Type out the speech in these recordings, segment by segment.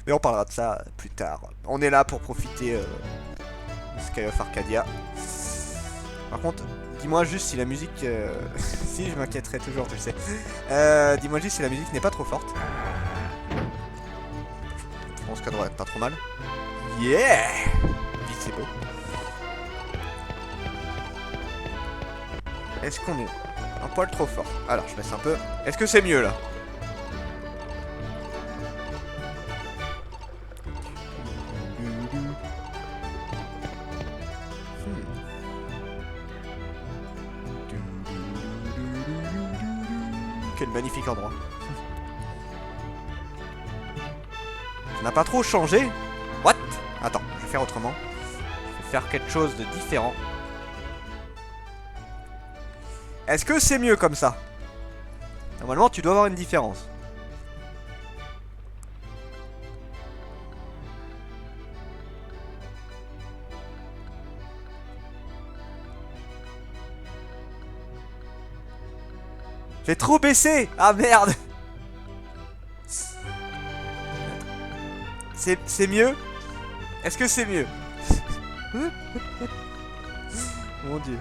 Mais on parlera de ça plus tard. On est là pour profiter de Sky of Arcadia. Par contre, dis-moi juste si la musique... si, je m'inquiéterai toujours, tu le sais. Dis-moi juste si la musique n'est pas trop forte. Je pense qu'elle devrait être pas trop mal. Yeah! Vite, c'est beau. Est-ce qu'on est un poil trop fort? Alors, je baisse un peu. Est-ce que c'est mieux, là? Quel magnifique endroit. Ça n'a pas trop changé. What? Attends, je vais faire autrement. Je vais faire quelque chose de différent. Est-ce que c'est mieux comme ça? Normalement, tu dois avoir une différence. J'ai trop baissé. Ah merde. C'est mieux? Est-ce que c'est mieux? Mon dieu.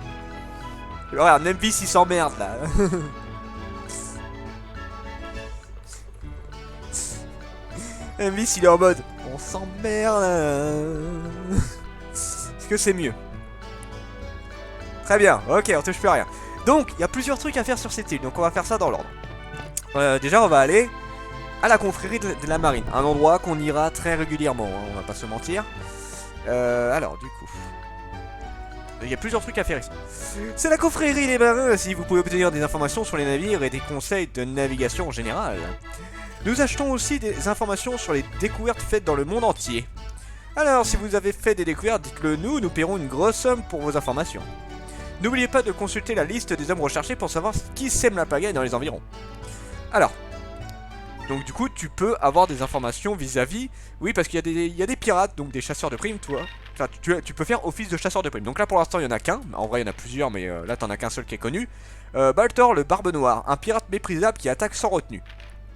Regarde, même Vis il s'emmerde là. Même Vis il est en mode on s'emmerde. Est-ce que c'est mieux? Très bien, ok, on touche plus à rien. Donc, il y a plusieurs trucs à faire sur cette île, donc on va faire ça dans l'ordre. Déjà, on va aller à la confrérie de la marine, un endroit qu'on ira très régulièrement, hein, on va pas se mentir. Alors, du coup, il y a plusieurs trucs à faire ici. C'est la confrérie des marins, si vous pouvez obtenir des informations sur les navires et des conseils de navigation en général. Nous achetons aussi des informations sur les découvertes faites dans le monde entier. Alors, si vous avez fait des découvertes, dites-le nous, nous paierons une grosse somme pour vos informations. N'oubliez pas de consulter la liste des hommes recherchés pour savoir qui sème la pagaille dans les environs. Alors, donc du coup, tu peux avoir des informations vis-à-vis... Oui, parce qu'il y a des pirates, donc des chasseurs de primes, toi. Enfin, tu peux faire office de chasseur de primes. Donc là, pour l'instant, il n'y en a qu'un. En vrai, il y en a plusieurs, mais là, t'en as qu'un seul qui est connu. Baltor, le Barbe Noire, un pirate méprisable qui attaque sans retenue.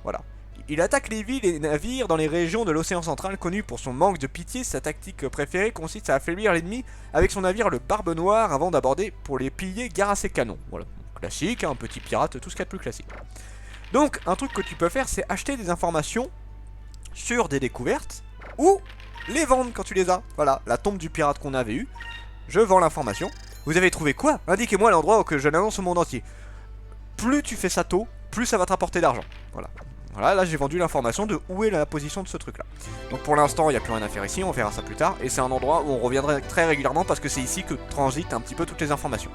Voilà. Il attaque les villes et les navires dans les régions de l'océan central, connu pour son manque de pitié. Sa tactique préférée consiste à affaiblir l'ennemi avec son navire le Barbe Noire avant d'aborder pour les piller gare à ses canons. Voilà, classique, un petit pirate, tout ce qu'il y a de plus classique. Donc, un truc que tu peux faire, c'est acheter des informations sur des découvertes ou les vendre quand tu les as. Voilà, la tombe du pirate qu'on avait eu. Je vends l'information. Vous avez trouvé quoi? Indiquez-moi l'endroit où je l'annonce au monde entier. Plus tu fais ça tôt, plus ça va te rapporter d'argent. Voilà. Voilà, là j'ai vendu l'information de où est la position de ce truc là. Donc pour l'instant il n'y a plus rien à faire ici, on verra ça plus tard. Et c'est un endroit où on reviendrait très régulièrement parce que c'est ici que transitent un petit peu toutes les informations.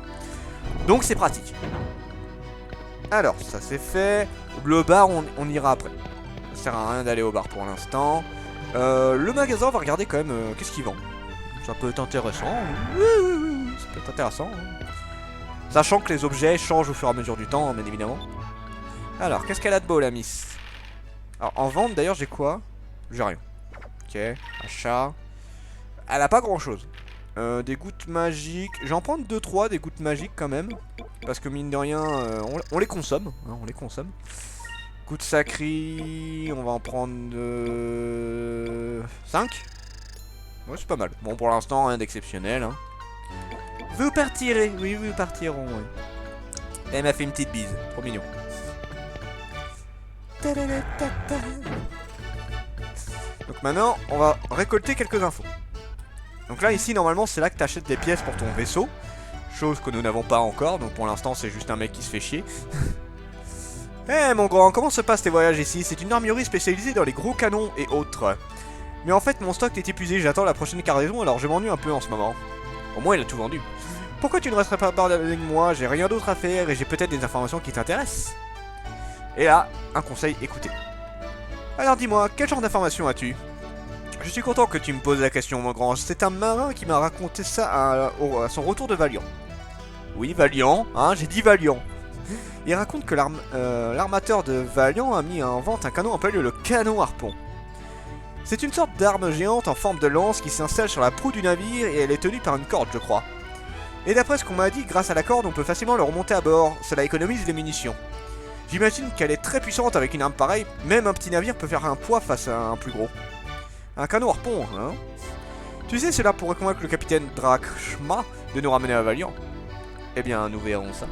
Donc c'est pratique. Alors ça c'est fait. Le bar on ira après. Ça sert à rien d'aller au bar pour l'instant. Le magasin on va regarder quand même qu'est-ce qu'il vend. Ça peut être intéressant. Oui, ça peut être intéressant. Sachant que les objets changent au fur et à mesure du temps, bien évidemment. Alors, qu'est-ce qu'elle a de beau, la miss? Alors, en vente, d'ailleurs, j'ai quoi? J'ai rien. Ok, achat. Elle a pas grand-chose. Des gouttes magiques. Je vais en prendre 2-3 des gouttes magiques, quand même. Parce que, mine de rien, on les consomme. Hein, on les consomme. Gouttes sacrées, on va en prendre 5. Ouais, c'est pas mal. Bon, pour l'instant, rien d'exceptionnel. Hein. Vous partirez. Oui, vous partirons, oui. Elle m'a fait une petite bise. Trop mignon. Donc maintenant, on va récolter quelques infos. Donc là, ici, normalement, c'est là que tu achètes des pièces pour ton vaisseau. Chose que nous n'avons pas encore, donc pour l'instant, c'est juste un mec qui se fait chier. Eh mon grand, comment se passent tes voyages ici? C'est une armurerie spécialisée dans les gros canons et autres. Mais en fait, mon stock est épuisé, j'attends la prochaine cargaison, alors je m'ennuie un peu en ce moment. Au moins, il a tout vendu. Pourquoi tu ne resterais pas avec moi? J'ai rien d'autre à faire et j'ai peut-être des informations qui t'intéressent. Et là, un conseil, écoutez. Alors dis-moi, quel genre d'informations as-tu? Je suis content que tu me poses la question, mon grand. C'est un marin qui m'a raconté ça à son retour de Valiant. Oui, Valiant, hein, j'ai dit Valiant. Il raconte que l'armateur de Valiant a mis en vente un canon appelé le canon harpon. C'est une sorte d'arme géante en forme de lance qui s'installe sur la proue du navire et elle est tenue par une corde, je crois. Et d'après ce qu'on m'a dit, grâce à la corde, on peut facilement le remonter à bord. Cela économise les munitions. J'imagine qu'elle est très puissante avec une arme pareille, même un petit navire peut faire un poids face à un plus gros. Un canon harpon, hein. Tu sais, cela pourrait convaincre le capitaine Drachma de nous ramener à Valiant. Eh bien, nous verrons ça.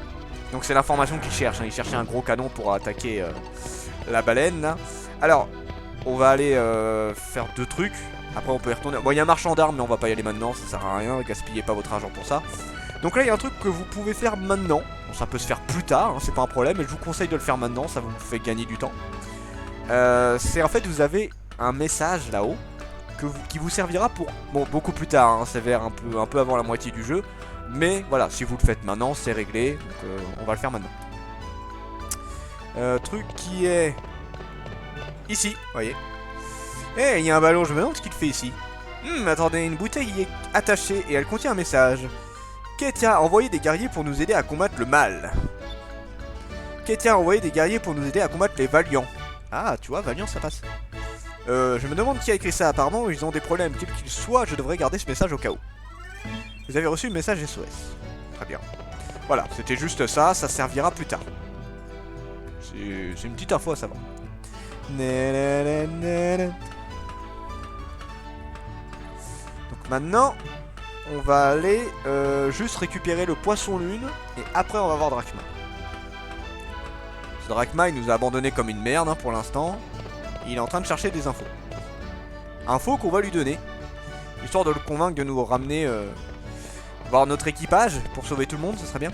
Donc c'est l'information qu'il cherche, hein. Il cherchait un gros canon pour attaquer la baleine, là. Alors, on va aller faire 2 trucs. Après, on peut y retourner. Bon, il y a un marchand d'armes, mais on va pas y aller maintenant, ça sert à rien. Gaspillez pas votre argent pour ça. Donc là, il y a un truc que vous pouvez faire maintenant. Bon, ça peut se faire plus tard, hein, c'est pas un problème, mais je vous conseille de le faire maintenant, ça vous fait gagner du temps. C'est en fait, vous avez un message là-haut qui vous servira pour, bon, beaucoup plus tard, hein, c'est vers un peu avant la moitié du jeu. Mais voilà, si vous le faites maintenant, c'est réglé, donc on va le faire maintenant. Truc qui est ici, vous voyez. Eh, il y a un ballon, je me demande ce qu'il fait ici. Attendez, une bouteille y est attachée et elle contient un message. Ketia a envoyé des guerriers pour nous aider à combattre le mal. Ketia a envoyé des guerriers pour nous aider à combattre les Valiants. Ah, tu vois, Valiant, ça passe. Je me demande qui a écrit ça. Apparemment, ils ont des problèmes, quels qu'ils soient. Je devrais garder ce message au cas où. Vous avez reçu le message SOS. Très bien. Voilà, c'était juste ça. Ça servira plus tard. C'est une petite info à savoir. Donc maintenant, on va aller juste récupérer le poisson lune. Et après, on va voir Drachma. Ce Drachma, il nous a abandonné comme une merde, hein, pour l'instant. Il est en train de chercher des infos. Infos qu'on va lui donner. Histoire de le convaincre de nous ramener voir notre équipage pour sauver tout le monde, ce serait bien.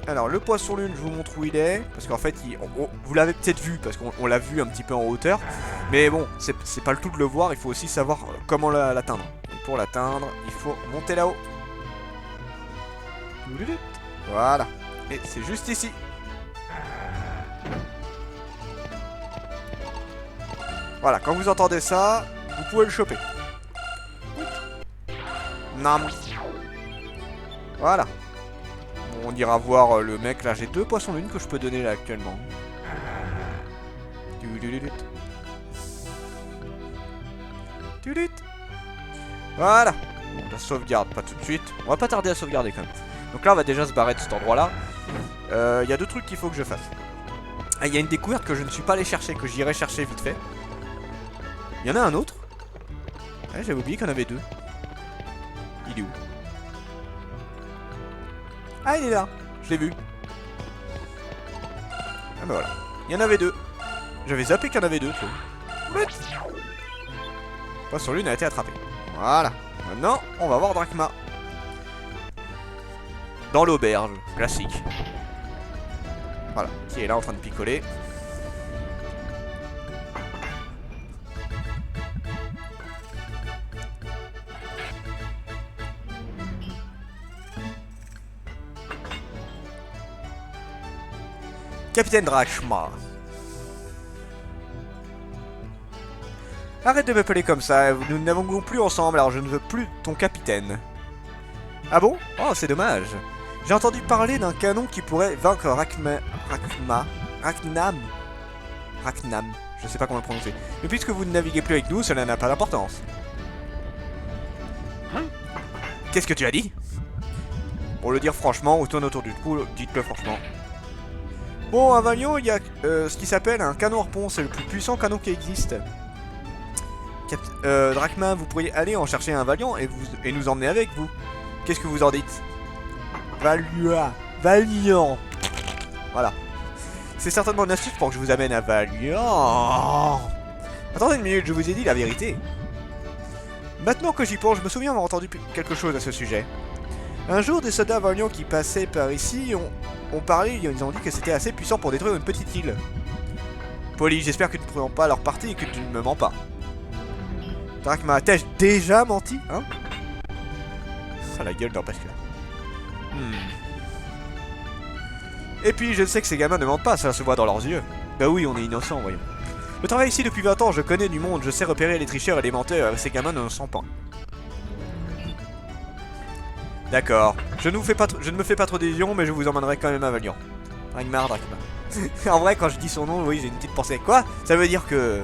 Alors le poisson lune, je vous montre où il est. Parce qu'en fait, vous l'avez peut-être vu, parce qu'on l'a vu un petit peu en hauteur. Mais bon, c'est pas le tout de le voir, il faut aussi savoir comment l'atteindre. Et pour l'atteindre, il faut monter là-haut. Voilà. Et c'est juste ici. Voilà, quand vous entendez ça, vous pouvez le choper. Nam. Voilà. Bon, on ira voir le mec. Là, j'ai 2 poissons lune que je peux donner là actuellement. Voilà. Bon, la sauvegarde, pas tout de suite. On va pas tarder à sauvegarder quand même. Donc là, on va déjà se barrer de cet endroit-là. Il y a 2 trucs qu'il faut que je fasse. Ah, il y a une découverte que je ne suis pas allé chercher, que j'irai chercher vite fait. Il y en a un autre. Ouais, j'avais oublié qu'il y en avait 2. Il est où? Ah, il est là. Je l'ai vu. Ah bah voilà. Il y en avait 2. J'avais zappé qu'il y en avait 2. Poisson lune a été attrapé. Voilà. Maintenant, on va voir Drachma. Dans l'auberge. Classique. Voilà. Qui est là en train de picoler. Capitaine Drachma. Arrête de m'appeler comme ça, nous n'avons plus ensemble, alors je ne veux plus ton capitaine. Ah bon? Oh, c'est dommage. J'ai entendu parler d'un canon qui pourrait vaincre Raknam, je sais pas comment le prononcer. Mais puisque vous ne naviguez plus avec nous, cela n'a pas d'importance. Qu'est-ce que tu as dit? Pour le dire franchement, ou tourne autour du cou, dites-le franchement. Bon, à Valiant, il y a ce qui s'appelle un canon harpon, c'est le plus puissant canon qui existe. Drachma, vous pourriez aller en chercher un Valiant et nous emmener avec vous. Qu'est-ce que vous en dites? Valiant. Voilà. C'est certainement une astuce pour que je vous amène à Valiant. Attendez une minute, je vous ai dit la vérité. Maintenant que j'y pense, je me souviens avoir entendu quelque chose à ce sujet. Un jour, des soldats Valiants qui passaient par ici ont parlé, ils ont dit que c'était assez puissant pour détruire une petite île. Polly, j'espère que tu ne prends pas leur partie et que tu ne me mens pas. Drachma, t'ai-je déjà menti, hein? Ça la gueule n'empêche que là. Et puis, je sais que ces gamins ne mentent pas, ça se voit dans leurs yeux. Bah oui, on est innocents, voyons. Je travaille ici depuis 20 ans, je connais du monde, je sais repérer les tricheurs et les menteurs, et ces gamins ne le sont pas. D'accord. Je ne me fais pas trop d'illusions, mais je vous emmènerai quand même à Valiant. Drachma. En vrai, quand je dis son nom, oui, j'ai une petite pensée. Quoi? Ça veut dire que...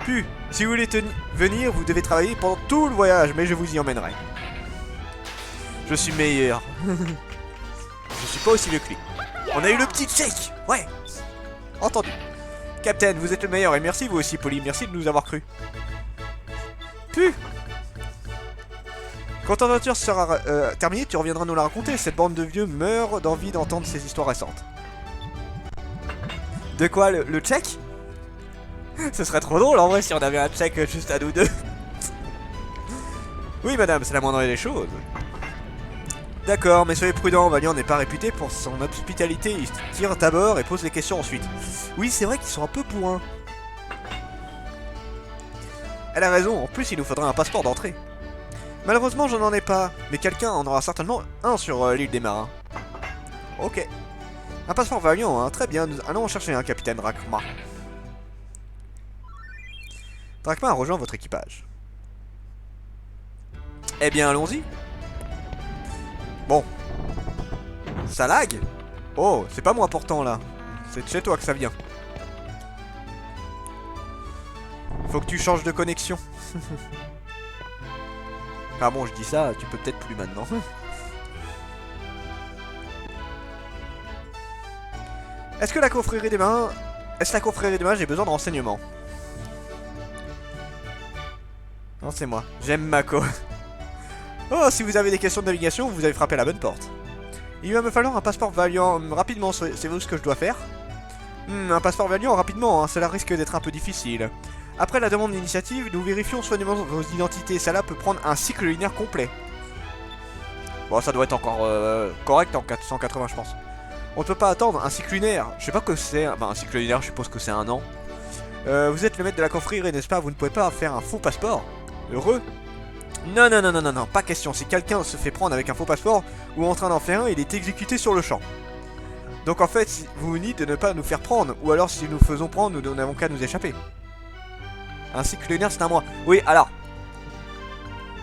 Puis, si vous voulez venir, vous devez travailler pendant tout le voyage, mais je vous y emmènerai. Je suis meilleur. Je suis pas aussi vieux que lui. On a eu le petit check. Ouais. Entendu. Captain, vous êtes le meilleur, et merci vous aussi, Polly. Merci de nous avoir cru. Puh. Quand ton aventure sera terminée, tu reviendras nous la raconter. Cette bande de vieux meurt d'envie d'entendre ces histoires récentes. De quoi, le check? Ce serait trop drôle en vrai si on avait un check juste à nous deux. Oui madame, c'est la moindre des choses. D'accord, mais soyez prudent, Valiant n'est pas réputé pour son hospitalité. Il tire d'abord et pose les questions ensuite. Oui, c'est vrai qu'ils sont un peu bourrins. Elle a raison, en plus il nous faudra un passeport d'entrée. Malheureusement j'en en ai pas, mais quelqu'un en aura certainement un sur l'île des marins. Ok. Un passeport Valiant, hein, très bien, nous allons en chercher un, capitaine Drakma. Drakma a rejoint votre équipage. Eh bien allons-y. Bon. Ça lag? Oh, c'est pas moi pourtant là. C'est de chez toi que ça vient. Faut que tu changes de connexion. Ah bon, je dis ça, tu peux peut-être plus maintenant. Est-ce que la confrérie des mains... Est-ce la confrérie des mains, j'ai besoin de renseignements? Non, c'est moi. J'aime Mako. Oh, si vous avez des questions de navigation, vous avez frappé la bonne porte. Il va me falloir un passeport Valiant rapidement, savez-vous ce que je dois faire? Un passeport Valiant rapidement, hein, cela risque d'être un peu difficile. Après la demande d'initiative, nous vérifions soigneusement vos identités, cela peut prendre un cycle lunaire complet. Bon, ça doit être encore correct en 480 je pense. On ne peut pas attendre un cycle lunaire, je sais pas que c'est, un cycle lunaire je suppose que c'est un an. Vous êtes le maître de la confrérie, n'est-ce pas? Vous ne pouvez pas faire un faux passeport? Heureux? Non, non, non, non, non, non, pas question. Si quelqu'un se fait prendre avec un faux passeport ou en train d'en faire un, il est exécuté sur le champ. Donc en fait, si vous vous dites de ne pas nous faire prendre, ou alors si nous faisons prendre, nous n'avons qu'à nous échapper. Un cycle lunaire, c'est un mois. Oui, alors.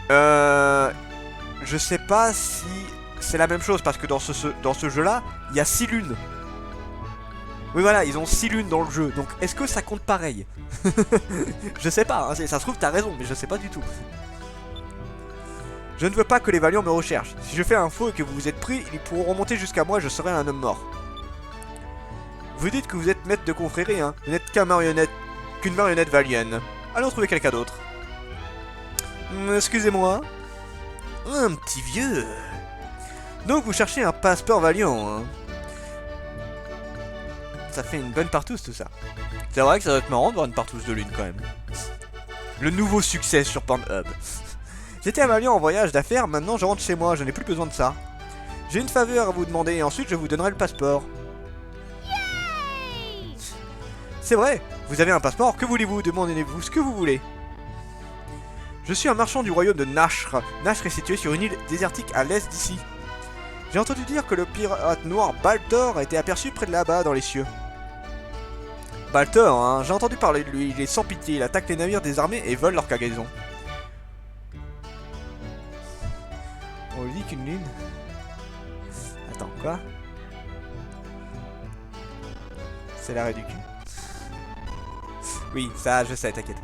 Je sais pas si c'est la même chose, parce que dans ce jeu-là, il y a 6 lunes. Oui, voilà, ils ont 6 lunes dans le jeu. Donc est-ce que ça compte pareil? Je sais pas, hein, ça se trouve, t'as raison, mais je sais pas du tout. Je ne veux pas que les Valiants me recherchent. Si je fais un faux et que vous vous êtes pris, ils pourront remonter jusqu'à moi, je serai un homme mort. Vous dites que vous êtes maître de confrérie, hein. Vous n'êtes qu'une marionnette valienne. Allons trouver quelqu'un d'autre. Excusez-moi. Un petit vieux. Donc vous cherchez un passeport Valiant, hein. Ça fait une bonne partouze tout ça. C'est vrai que ça doit être marrant de voir une partouze de lune quand même. Le nouveau succès sur Pornhub. J'étais à Valiant en voyage d'affaires, maintenant je rentre chez moi, je n'ai plus besoin de ça. J'ai une faveur à vous demander et ensuite je vous donnerai le passeport. C'est vrai, vous avez un passeport, que voulez-vous? Demandez-vous ce que vous voulez. Je suis un marchand du royaume de Nashr. Nashr est situé sur une île désertique à l'est d'ici. J'ai entendu dire que le pirate noir Baltor a été aperçu près de là-bas dans les cieux. Baltor, hein, j'ai entendu parler de lui, il est sans pitié, il attaque les navires des armées et vole leur cargaison. On dit qu'une lune... Attends, quoi? C'est l'arrêt du cul. Oui, ça, je sais, t'inquiète.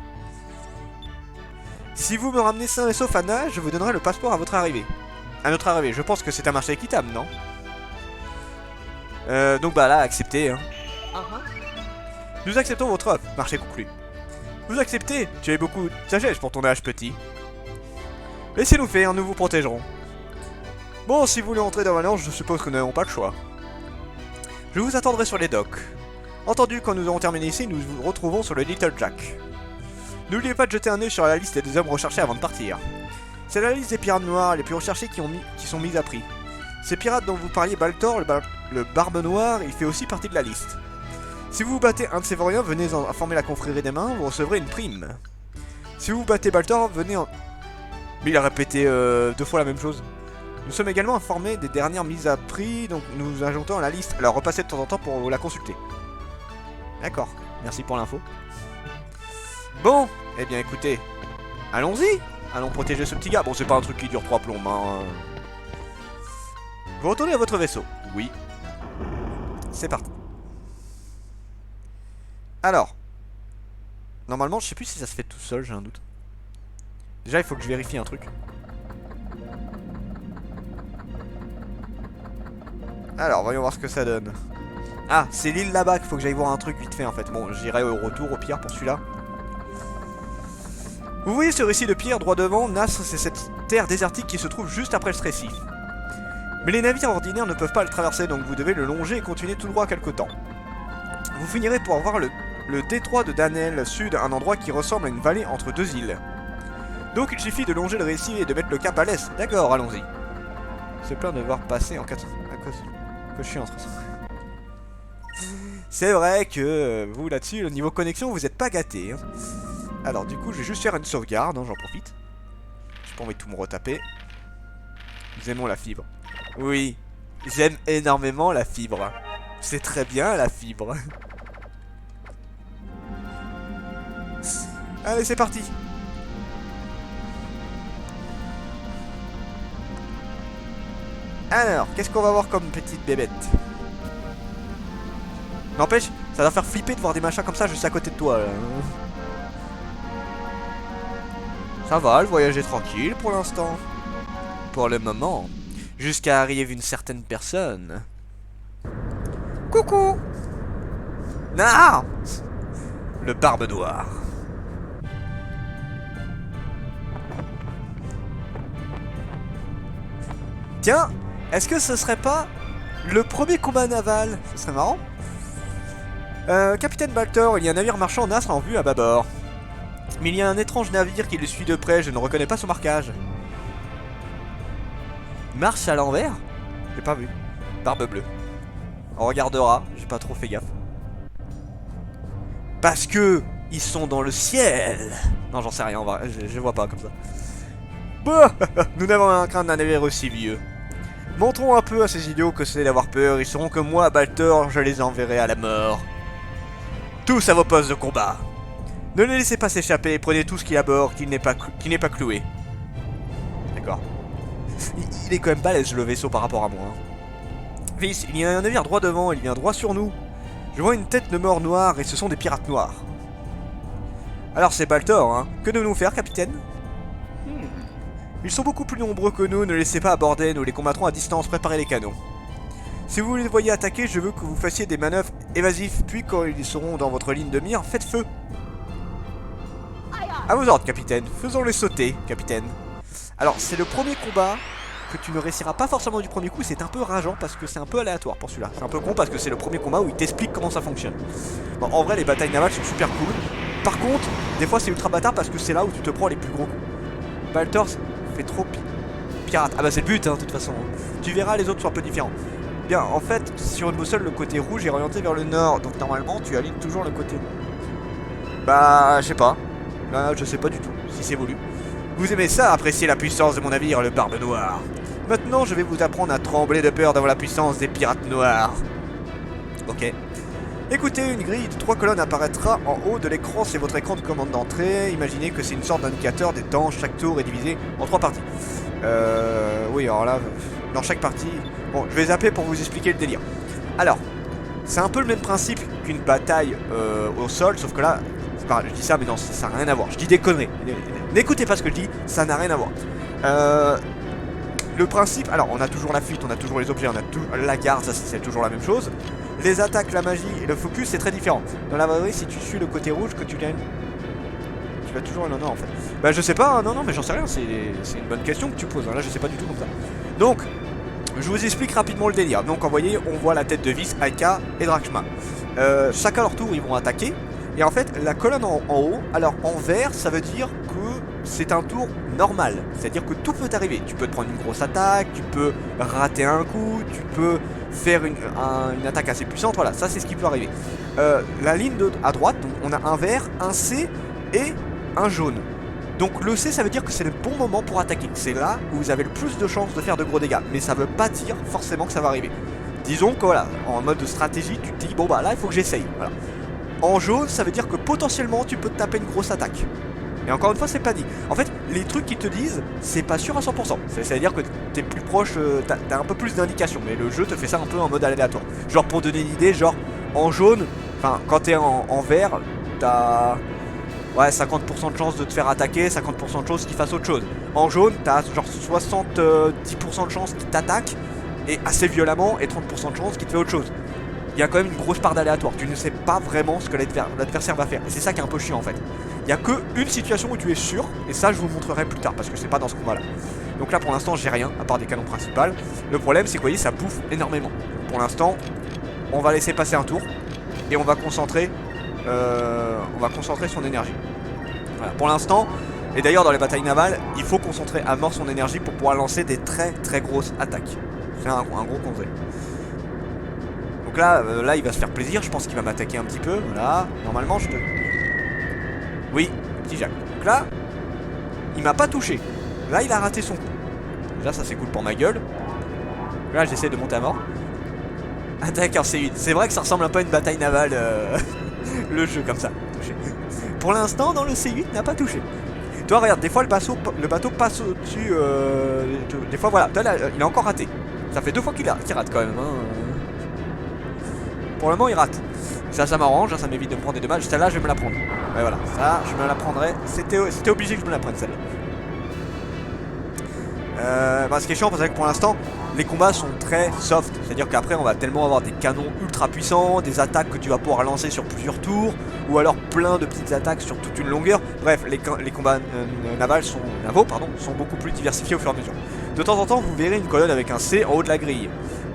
Si vous me ramenez sain et sauf à Nage, je vous donnerai le passeport à votre arrivée. À notre arrivée, je pense que c'est un marché équitable, non? Donc bah là, acceptez, hein. Nous acceptons votre offre, marché conclu. Vous acceptez? Tu as beaucoup de sagesse pour ton âge petit. Laissez-nous faire, nous vous protégerons. Bon, si vous voulez entrer dans Valence, je suppose que nous n'avons pas le choix. Je vous attendrai sur les docks. Entendu, quand nous aurons terminé ici, nous vous retrouvons sur le Little Jack. N'oubliez pas de jeter un œil sur la liste des hommes recherchés avant de partir. C'est la liste des pirates noirs les plus recherchés qui sont mis à prix. Ces pirates dont vous parliez, Baltor, le barbe noire, il fait aussi partie de la liste. Si vous battez un de ces vauriens, venez informer la confrérie des mains, vous recevrez une prime. Si vous battez Baltor, venez en... Mais il a répété 2 fois la même chose. Nous sommes également informés des dernières mises à prix, donc nous ajoutons à la liste. Alors repassez de temps en temps pour la consulter. D'accord, merci pour l'info. Bon, eh bien écoutez, allons-y. Allons protéger ce petit gars. Bon, c'est pas un truc qui dure 3 plombes, hein. Vous retournez à votre vaisseau. Oui. C'est parti. Alors. Normalement, je sais plus si ça se fait tout seul, j'ai un doute. Déjà, il faut que je vérifie un truc. Alors, voyons voir ce que ça donne. Ah, c'est l'île là-bas qu'il faut que j'aille voir un truc vite fait en fait. Bon, j'irai au retour au pire pour celui-là. Vous voyez ce récit de pierre droit devant, Nasr, c'est cette terre désertique qui se trouve juste après le récif. Mais les navires ordinaires ne peuvent pas le traverser, donc vous devez le longer et continuer tout droit quelque temps. Vous finirez pour voir le détroit de Danel, sud, un endroit qui ressemble à une vallée entre deux îles. Donc il suffit de longer le récif et de mettre le cap à l'est. D'accord, allons-y. C'est plein de voir passer en 4... Que je suis entre ça. C'est vrai que vous là-dessus, le niveau connexion, vous êtes pas gâté. Hein. Alors du coup, je vais juste faire une sauvegarde, hein, j'en profite. J'ai pas envie de tout me retaper. Nous aimons la fibre. Oui, j'aime énormément la fibre. C'est très bien la fibre. Allez, c'est parti. Alors, qu'est-ce qu'on va voir comme petite bébête? N'empêche, ça va faire flipper de voir des machins comme ça juste à côté de toi là. Ça va, le voyage est tranquille pour l'instant. Pour le moment. Jusqu'à arriver une certaine personne. Coucou. Non. Le Barbe Noire. Tiens, est-ce que ce serait pas le premier combat naval? Ce serait marrant. Capitaine Baltor, il y a un navire marchand Nasr en vue à bâbord. Mais il y a un étrange navire qui le suit de près, je ne reconnais pas son marquage. Marche à l'envers? J'ai pas vu. Barbe bleue. On regardera, j'ai pas trop fait gaffe. Parce que ils sont dans le ciel. Non, j'en sais rien, on va, je vois pas comme ça. Bah, nous n'avons un crainte d'un navire aussi vieux. Montrons un peu à ces idiots que c'est d'avoir peur, ils sauront que moi, Baltor, je les enverrai à la mort. Tous à vos postes de combat. Ne les laissez pas s'échapper, prenez tout ce qu'il y a à bord, qui n'est pas cloué. D'accord. Il est quand même balèze le vaisseau par rapport à moi. Hein. Fils, il y a un navire droit devant, il vient droit sur nous. Je vois une tête de mort noire et ce sont des pirates noirs. Alors c'est Baltor, hein. Que devons-nous faire, capitaine? Ils sont beaucoup plus nombreux que nous, ne laissez pas aborder, nous les combattrons à distance, préparez les canons. Si vous les voyez attaquer, je veux que vous fassiez des manœuvres évasives, puis quand ils seront dans votre ligne de mire, faites feu. À vos ordres, capitaine. Faisons-les sauter, capitaine. Alors, c'est le premier combat que tu ne réussiras pas forcément du premier coup. C'est un peu rageant parce que c'est un peu aléatoire pour celui-là. C'est un peu con parce que c'est le premier combat où il t'explique comment ça fonctionne. Bon, en vrai, les batailles navales sont super cool. Par contre, des fois, c'est ultra bâtard parce que c'est là où tu te prends les plus gros coups. Baltor fait trop pirate. Ah bah, c'est le but, hein, de toute façon. Tu verras, les autres sont un peu différents. Bien, en fait, sur une boussole, le côté rouge est orienté vers le nord. Donc, normalement, tu alignes toujours le côté... Bah, je sais pas. Là, je sais pas du tout, si c'est voulu. Vous aimez ça, apprécier la puissance de mon navire, le Barbe Noire. Maintenant, je vais vous apprendre à trembler de peur devant la puissance des pirates noirs. Ok. Écoutez, une grille de 3 colonnes apparaîtra en haut de l'écran, c'est votre écran de commande d'entrée. Imaginez que c'est une sorte d'indicateur des temps, chaque tour est divisé en 3 parties. Oui, alors là, dans chaque partie... Bon, je vais zapper pour vous expliquer le délire. Alors, c'est un peu le même principe qu'une bataille au sol, sauf que là... Enfin, je dis ça, mais non, ça n'a rien à voir. Je dis des conneries. N'écoutez pas ce que je dis, ça n'a rien à voir. Le principe, alors on a toujours la fuite, on a toujours les objets, on a tout, la garde, ça c'est toujours la même chose. Les attaques, la magie et le focus, c'est très différent. Dans la vraie vie, si tu suis le côté rouge, que tu gagnes... Tu vas toujours un honneur en fait. Bah je sais pas, non, mais j'en sais rien, c'est une bonne question que tu poses. Là, je sais pas du tout comme ça. Donc, je vous explique rapidement le délire. Donc, vous voyez, on voit la tête de Vis, Aika et Drachma. Chacun leur tour, ils vont attaquer. Et en fait, la colonne en haut, alors en vert, ça veut dire que c'est un tour normal. C'est-à-dire que tout peut arriver. Tu peux te prendre une grosse attaque, tu peux rater un coup, tu peux faire une attaque assez puissante. Voilà, ça c'est ce qui peut arriver. La ligne à droite, donc on a un vert, un C et un jaune. Donc le C, ça veut dire que c'est le bon moment pour attaquer. C'est là où vous avez le plus de chances de faire de gros dégâts. Mais ça veut pas dire forcément que ça va arriver. Disons que voilà, en mode de stratégie, tu te dis, bon bah là, il faut que j'essaye. Voilà. En jaune, ça veut dire que potentiellement tu peux te taper une grosse attaque. Et encore une fois, c'est pas dit. En fait, les trucs qu'ils te disent, c'est pas sûr à 100%. C'est-à-dire que t'es plus proche, t'as un peu plus d'indications. Mais le jeu te fait ça un peu en mode aléatoire. Genre, pour donner une idée, genre, en jaune, enfin, quand t'es en vert, t'as... Ouais, 50% de chance de te faire attaquer, 50% de chance qu'il fasse autre chose. En jaune, t'as genre 70% de chance qu'il t'attaque, et assez violemment, et 30% de chance qu'il te fait autre chose. il y a quand même une grosse part d'aléatoire. Tu ne sais pas vraiment ce que l'adversaire va faire. Et c'est ça qui est un peu chiant en fait. Il n'y a qu'une situation où tu es sûr, et ça je vous le montrerai plus tard parce que c'est pas dans ce combat là. Donc là pour l'instant j'ai rien, à part des canons principales. Le problème c'est que vous voyez ça bouffe énormément. Pour l'instant, on va laisser passer un tour, et on va concentrer son énergie. Voilà, pour l'instant, et d'ailleurs dans les batailles navales, il faut concentrer à mort son énergie pour pouvoir lancer des très grosses attaques. C'est un gros conseil. Donc là il va se faire plaisir, je pense qu'il va m'attaquer un petit peu. Voilà, normalement je te... Oui, petit Jacques. Donc là, il m'a pas touché. Là il a raté son coup. Déjà ça c'est cool pour ma gueule. Là j'essaie de monter à mort. Attaque en C8. C'est vrai que ça ressemble un peu à une bataille navale, le jeu comme ça. Touché. Pour l'instant dans le C8 n'a pas touché. Toi regarde, des fois le bateau passe au-dessus. Des fois voilà, là, il a encore raté. Ça fait 2 fois qu'il rate quand même hein. Pour le moment il rate. Ça m'arrange, ça m'évite de me prendre des dommages. Celle-là je vais me la prendre. Ouais voilà, ça je me la prendrai. C'était obligé que je me la prenne celle-là. Ce qui est chiant c'est que pour l'instant les combats sont très soft. C'est à dire qu'après on va tellement avoir des canons ultra puissants, des attaques que tu vas pouvoir lancer sur plusieurs tours, ou alors plein de petites attaques sur toute une longueur. Bref, les combats navaux sont beaucoup plus diversifiés au fur et à mesure. De temps en temps vous verrez une colonne avec un C en haut de la grille.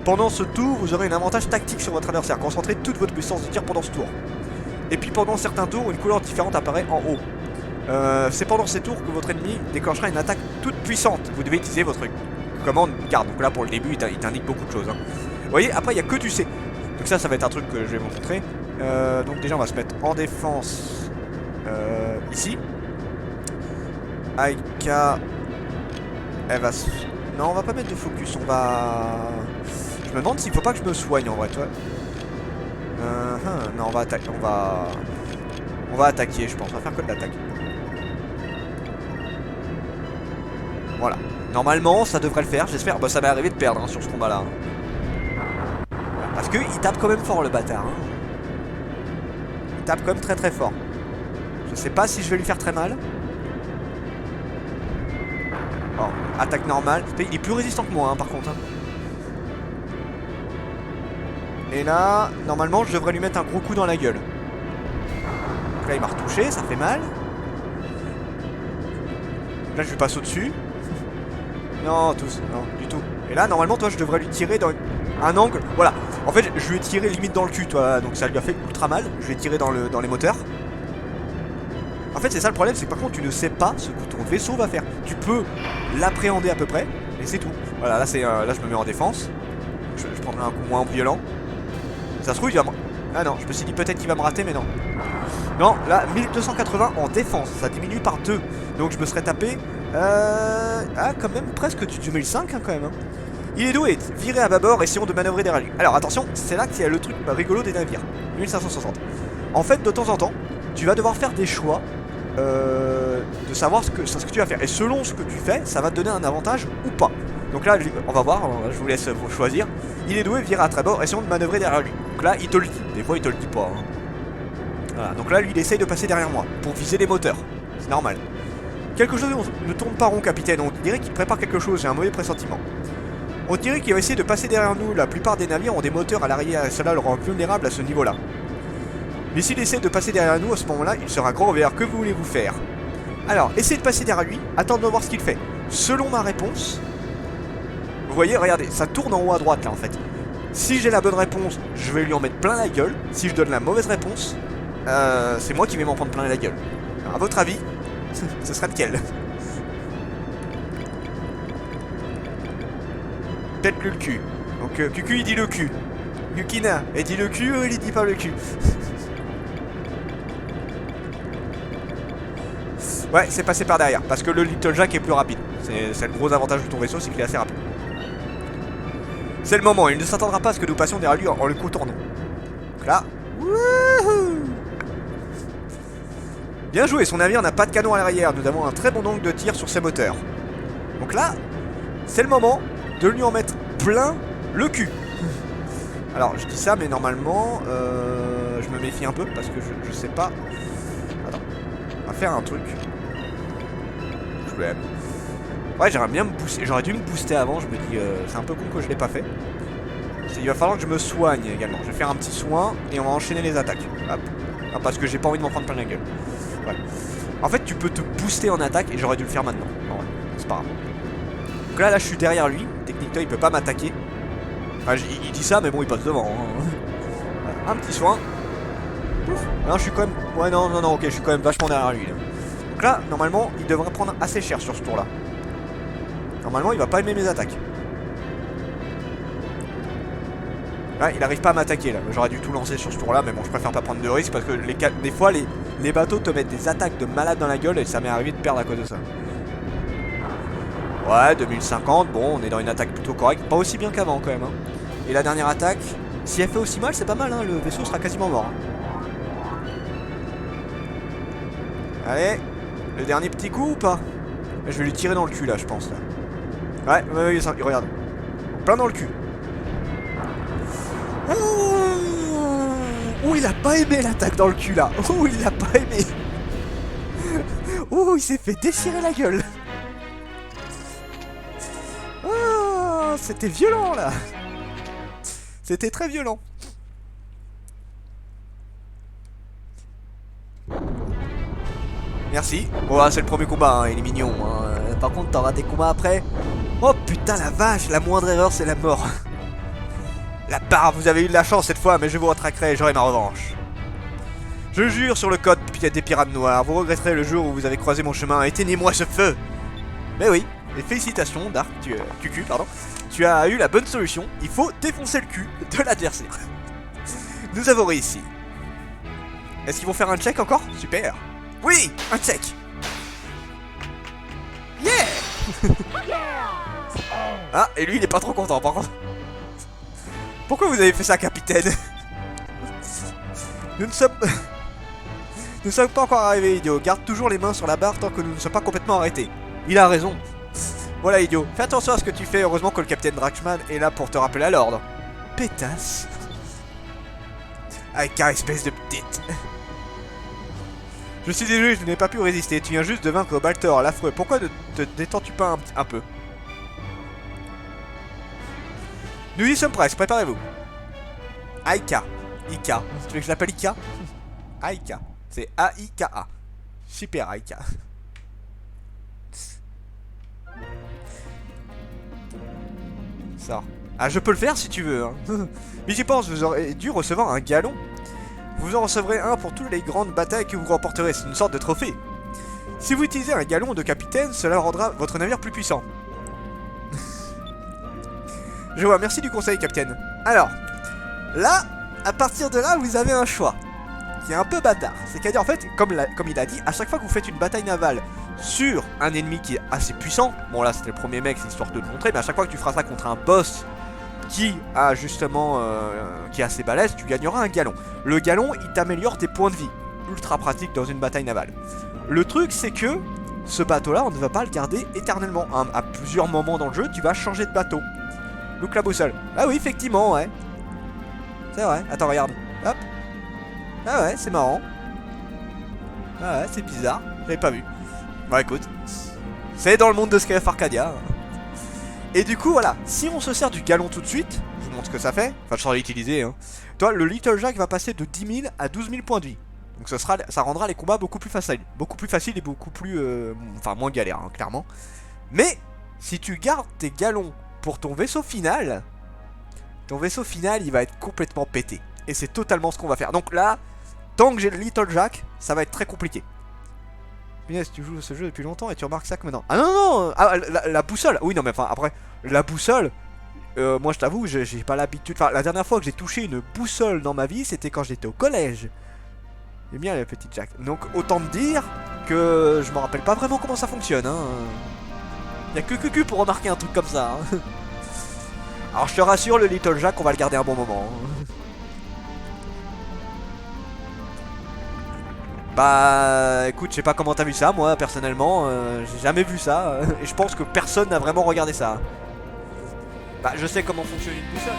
Pendant ce tour vous aurez un avantage tactique sur votre adversaire. Concentrez toute votre puissance de tir pendant ce tour. Et puis pendant certains tours une couleur différente apparaît en haut. C'est pendant ces tours que votre ennemi déclenchera une attaque toute puissante. Vous devez utiliser votre commande garde. Donc là pour le début il t'indique beaucoup de choses hein. Vous voyez, après il n'y a que du C. Donc ça va être un truc que je vais vous montrer. Donc déjà on va se mettre en défense ici. Aika, elle va se... Non on va pas mettre de focus, on va... Je me demande s'il faut pas que je me soigne en vrai, toi. Non on va attaquer, on va attaquer je pense, on va faire que de l'attaque. Voilà. Normalement, ça devrait le faire, j'espère. Bah, ça m'est arrivé de perdre hein, sur ce combat-là. Parce qu'il tape quand même fort, le bâtard. Hein. Il tape quand même très fort. Je sais pas si je vais lui faire très mal. Bon, attaque normale. Il est plus résistant que moi, hein, par contre. Hein. Et là, normalement, je devrais lui mettre un gros coup dans la gueule. Donc là, il m'a retouché, ça fait mal. Là, je lui passe au-dessus. Non, non, du tout. Et là, normalement, toi, je devrais lui tirer dans un angle. Voilà. En fait, je lui ai tiré limite dans le cul, toi. Donc ça lui a fait ultra mal. Je lui ai tiré dans les moteurs. En fait, c'est ça le problème, c'est que par contre, tu ne sais pas ce que ton vaisseau va faire. Tu peux l'appréhender à peu près, et c'est tout. Voilà, là, là, je me mets en défense. Je prendrai un coup moins violent. Ça se trouve, il va me... Ah non, je me suis dit peut-être qu'il va me rater, mais non. Non, là, 1280 en défense. Ça diminue par 2. Donc je me serais tapé... Ah, quand même, presque du 1005 hein, quand même. Hein. Il est doué, viré à bâbord, essayons de manœuvrer derrière lui. Alors attention, c'est là qu'il y a le truc rigolo des navires. 1560. En fait, de temps en temps, tu vas devoir faire des choix de savoir ce que tu vas faire. Et selon ce que tu fais, ça va te donner un avantage ou pas. Donc là, on va voir, je vous laisse choisir. Il est doué, viré à tribord, essayons de manœuvrer derrière lui. Donc là, il te le dit. Des fois, il te le dit pas. Hein. Voilà, donc là, lui, il essaye de passer derrière moi pour viser les moteurs. C'est normal. Quelque chose ne tourne pas rond, capitaine. On dirait qu'il prépare quelque chose, j'ai un mauvais pressentiment. On dirait qu'il va essayer de passer derrière nous. La plupart des navires ont des moteurs à l'arrière et cela le rend vulnérable à ce niveau-là. Mais s'il essaie de passer derrière nous, à ce moment-là, il sera grand ouvert. Que voulez-vous faire? Alors, essayez de passer derrière lui, attendons de voir ce qu'il fait. Selon ma réponse, vous voyez, regardez, ça tourne en haut à droite là en fait. Si j'ai la bonne réponse, je vais lui en mettre plein la gueule. Si je donne la mauvaise réponse, c'est moi qui vais m'en prendre plein la gueule. Alors, à votre avis, ce sera lequel? Peut-être le cul. Donc Cucu il dit le cul. Yukina, elle dit le cul, il dit pas le cul. Ouais, c'est passé par derrière. Parce que le Little Jack est plus rapide. C'est le gros avantage de ton vaisseau, c'est qu'il est assez rapide. C'est le moment, il ne s'attendra pas à ce que nous passions derrière lui en le contournant. Donc là. Wouhou! Bien joué, son navire n'a pas de canon à l'arrière. Nous avons un très bon angle de tir sur ses moteurs. Donc là, c'est le moment de lui en mettre plein le cul. Alors, je dis ça, mais normalement, je me méfie un peu parce que je sais pas. Attends, on va faire un truc. Je vais... Ouais, j'aimerais bien me booster. J'aurais dû me booster avant. Je me dis, c'est un peu con que je l'ai pas fait. Il va falloir que je me soigne également. Je vais faire un petit soin et on va enchaîner les attaques. Hop. Ah, parce que j'ai pas envie de m'en prendre plein la gueule. Voilà. En fait, tu peux te booster en attaque et j'aurais dû le faire maintenant. Bon, ouais, c'est pas grave. Donc là, je suis derrière lui. Techniquement, il peut pas m'attaquer. Enfin, il dit ça, mais bon, il passe devant. Hein. Voilà. Un petit soin. Pouf. Là, je suis quand même. Ouais, non, ok, je suis quand même vachement derrière lui. Là. Donc là, normalement, il devrait prendre assez cher sur ce tour-là. Normalement, il va pas aimer mes attaques. Ouais, il arrive pas à m'attaquer là. J'aurais dû tout lancer sur ce tour là, mais bon, je préfère pas prendre de risques parce que des fois les bateaux te mettent des attaques de malade dans la gueule et ça m'est arrivé de perdre à cause de ça. Ouais, 2050, bon, on est dans une attaque plutôt correcte. Pas aussi bien qu'avant quand même. Hein. Et la dernière attaque, si elle fait aussi mal, c'est pas mal, hein. Le vaisseau sera quasiment mort. Hein. Allez, le dernier petit coup ou pas? Je vais lui tirer dans le cul là, je pense. Là. Ouais, regarde. Plein dans le cul. Oh, il a pas aimé l'attaque dans le cul là. Oh, il a pas aimé. Oh, il s'est fait déchirer la gueule. Oh, c'était violent là. C'était très violent. Merci. Bon, c'est le premier combat, hein, il est mignon. Hein. Par contre, t'auras des combats après. Oh putain, la vache, la moindre erreur, c'est la mort. La barre, vous avez eu de la chance cette fois, mais je vous retraquerai et j'aurai ma revanche. Je jure sur le code des pirates noirs, vous regretterez le jour où vous avez croisé mon chemin. Éteignez-moi ce feu. Mais oui, et félicitations, Dark, QQ, pardon. Tu as eu la bonne solution, il faut défoncer le cul de l'adversaire. Nous avons réussi. Est-ce qu'ils vont faire un check encore? Super. Oui, un check. Yeah. Ah, et lui il est pas trop content par contre. Pourquoi vous avez fait ça, capitaine? Nous ne sommes pas encore arrivés, idiot. Garde toujours les mains sur la barre tant que nous ne sommes pas complètement arrêtés. Il a raison. Voilà, idiot. Fais attention à ce que tu fais. Heureusement que le capitaine Drachman est là pour te rappeler à l'ordre. Pétasse. Aïka, espèce de petite. Je suis désolé, je n'ai pas pu résister. Tu viens juste de vaincre Baltor, l'affreux. Pourquoi ne te détends-tu pas un peu? Nous y sommes presque, préparez-vous. Aïka. Ika. Tu veux que je l'appelle Ika? Aïka. C'est A-I-K-A. Super Aïka. Ça. Ah, je peux le faire si tu veux. Hein. Mais j'y pense, vous aurez dû recevoir un galon. Vous en recevrez un pour toutes les grandes batailles que vous remporterez. C'est une sorte de trophée. Si vous utilisez un galon de capitaine, cela rendra votre navire plus puissant. Je vois, merci du conseil, capitaine. Alors, là, à partir de là, vous avez un choix. Qui est un peu bâtard. C'est qu'à dire, en fait, comme il a dit, à chaque fois que vous faites une bataille navale sur un ennemi qui est assez puissant, bon là c'était le premier mec, c'est histoire de te le montrer, mais à chaque fois que tu feras ça contre un boss qui a justement, qui est assez balèze, tu gagneras un galon. Le galon, il t'améliore tes points de vie. Ultra pratique dans une bataille navale. Le truc, c'est que ce bateau-là, on ne va pas le garder éternellement. Hein. À plusieurs moments dans le jeu, tu vas changer de bateau. Look la boussole. Ah oui, effectivement, ouais. C'est vrai. Attends, regarde. Hop. Ah ouais, c'est marrant. Ah ouais, c'est bizarre. J'avais pas vu. Bah écoute. C'est dans le monde de Sky of Arcadia. Et du coup, voilà. Si on se sert du galon tout de suite, je vous montre ce que ça fait. Enfin, je saurais l'utiliser. Hein. Toi, le Little Jack va passer de 10 000 à 12 000 points de vie. Donc ça rendra les combats beaucoup plus faciles. Beaucoup plus faciles et beaucoup plus... enfin, moins galère, hein, clairement. Mais, si tu gardes tes galons pour ton vaisseau final, il va être complètement pété. Et c'est totalement ce qu'on va faire. Donc là, tant que j'ai le Little Jack, ça va être très compliqué. Mais tu joues ce jeu depuis longtemps et tu remarques ça que maintenant. Ah non, non, ah, la boussole. Oui, non, mais enfin, après, la boussole, moi je t'avoue, j'ai pas l'habitude. Enfin, la dernière fois que j'ai touché une boussole dans ma vie, c'était quand j'étais au collège. J'aime bien le petit Jack. Donc, autant me dire que je me rappelle pas vraiment comment ça fonctionne. Hein. Y'a que QQ pour remarquer un truc comme ça. Hein. Alors, je te rassure, le Little Jack, on va le garder un bon moment. Hein. Bah écoute, je sais pas comment t'as vu ça, moi personnellement, j'ai jamais vu ça, et je pense que personne n'a vraiment regardé ça. Bah je sais comment fonctionne une boussole.